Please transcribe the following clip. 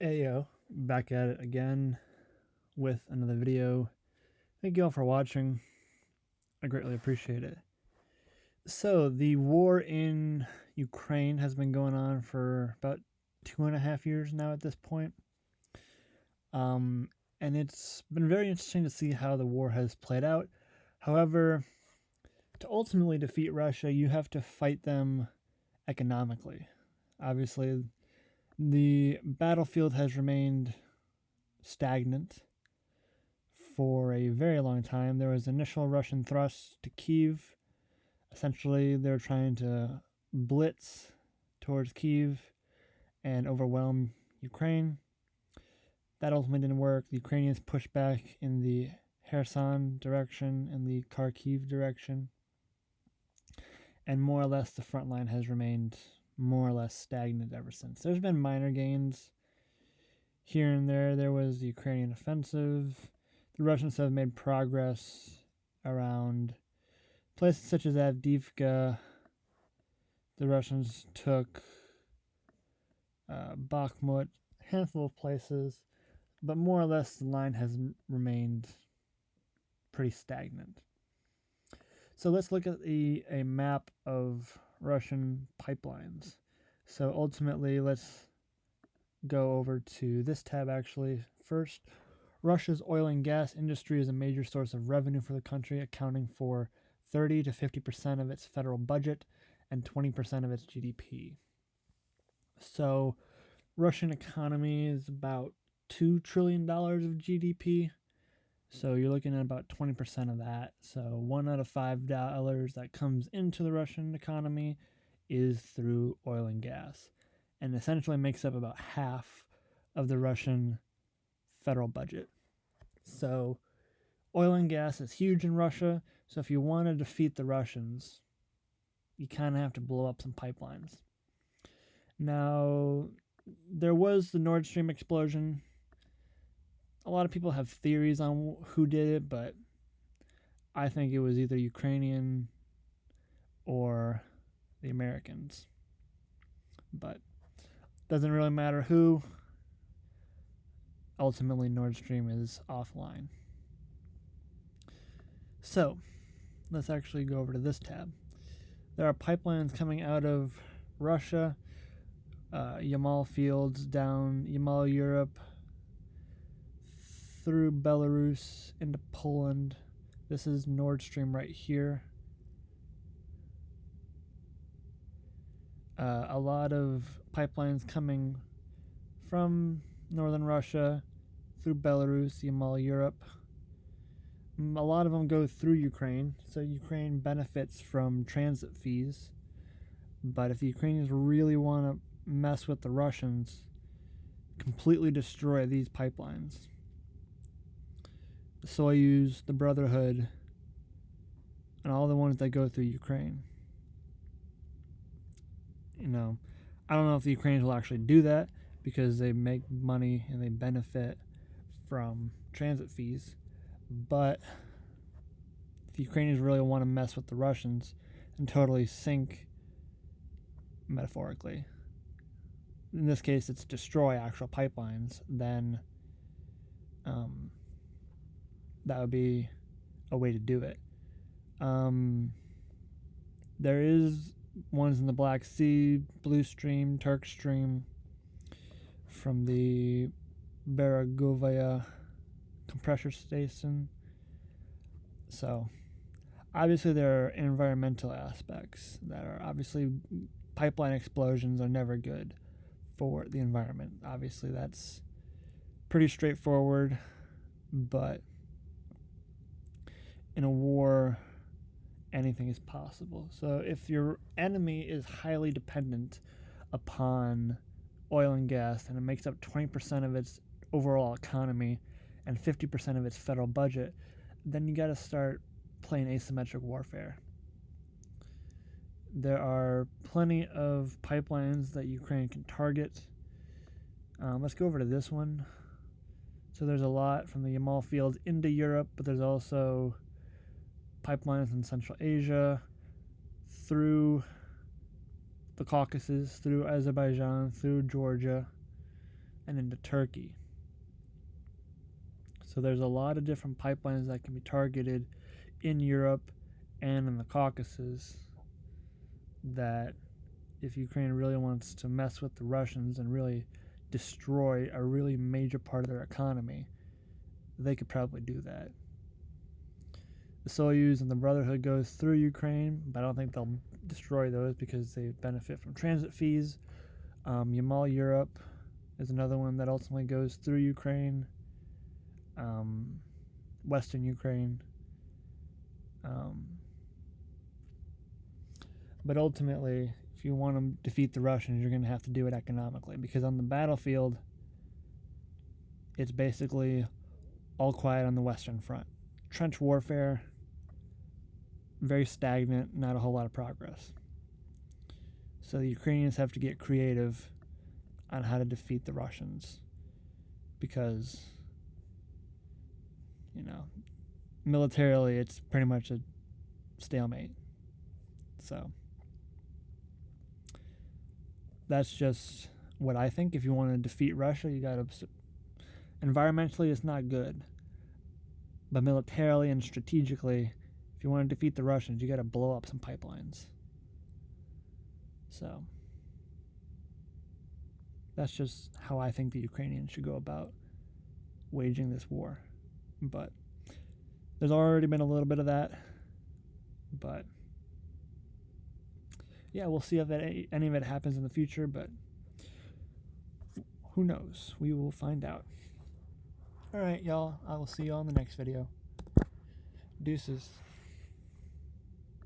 Hey yo, back at it again with another video. Thank you all for watching. I greatly appreciate it. So, the war in Ukraine has been going on for about 2.5 years now at this point. And it's been very interesting to see how the war has played out. However, to ultimately defeat Russia, you have to fight them economically. Obviously, the battlefield has remained stagnant for a very long time. There was initial Russian thrust to Kiev. Essentially, they were trying to blitz towards Kiev and overwhelm Ukraine. That ultimately didn't work. The Ukrainians pushed back in the Kherson direction and the Kharkiv direction. And more or less, the front line has remained more or less stagnant ever since. There's been minor gains here and there. There was the Ukrainian offensive. The Russians have made progress around places such as Avdiivka. The Russians took Bakhmut, a handful of places, but more or less the line has remained pretty stagnant. So let's look at a map of Russian pipelines. So ultimately, let's go over to this tab actually first. Russia's oil and gas industry is a major source of revenue for the country, accounting for 30 to 50% of its federal budget and 20% of its GDP. So, Russian economy is about $2 trillion of GDP. So, you're looking at about 20% of that. So, $1 out of $5 that comes into the Russian economy is through oil and gas, and essentially makes up about half of the Russian federal budget. So, oil and gas is huge in Russia. So, if you want to defeat the Russians, you kind of have to blow up some pipelines. Now, there was the Nord Stream explosion. A lot of people have theories on who did it, but I think it was either Ukrainian or the Americans. But doesn't really matter who. Ultimately, Nord Stream is offline. So, let's actually go over to this tab. There are pipelines coming out of Russia, Yamal fields down Yamal, Europe, through Belarus into Poland. This is Nord Stream right here. A lot of pipelines coming from northern Russia through Belarus, Yamal, Europe. A lot of them go through Ukraine, so Ukraine benefits from transit fees. But if the Ukrainians really want to mess with the Russians, completely destroy these pipelines. The Soyuz, the Brotherhood, and all the ones that go through Ukraine. I don't know if the Ukrainians will actually do that because they make money and they benefit from transit fees. But if the Ukrainians really want to mess with the Russians and totally sink, metaphorically, in this case it's destroy actual pipelines, then that would be a way to do it. There is ones in the Black Sea, Blue Stream, Turk Stream, from the Beragovaya compressor station. So, obviously, there are environmental aspects that are obviously pipeline explosions are never good for the environment. Obviously, that's pretty straightforward, but in a war, anything is possible. So if your enemy is highly dependent upon oil and gas and it makes up 20% of its overall economy and 50% of its federal budget, then you got to start playing asymmetric warfare. There are plenty of pipelines that Ukraine can target. Let's go over to this one. So there's a lot from the Yamal fields into Europe, but there's also pipelines in Central Asia, through the Caucasus, through Azerbaijan, through Georgia, and into Turkey. So there's a lot of different pipelines that can be targeted in Europe and in the Caucasus that if Ukraine really wants to mess with the Russians and really destroy a really major part of their economy, they could probably do that. The Soyuz and the Brotherhood goes through Ukraine, but I don't think they'll destroy those because they benefit from transit fees. Yamal Europe is another one that ultimately goes through Ukraine, Western Ukraine. But ultimately, if you want to defeat the Russians, you're going to have to do it economically, because on the battlefield, it's basically all quiet on the Western Front. Trench warfare, very stagnant, not a whole lot of progress. So the Ukrainians have to get creative on how to defeat the Russians, because, militarily it's pretty much a stalemate. So that's just what I think. If you want to defeat Russia, you got to... Environmentally, it's not good. But militarily and strategically, if you want to defeat the Russians, you got to blow up some pipelines. So that's just how I think the Ukrainians should go about waging this war. But there's already been a little bit of that. But yeah, we'll see if any of it happens in the future, but who knows? We will find out. All right, y'all. I will see you on the next video. Deuces.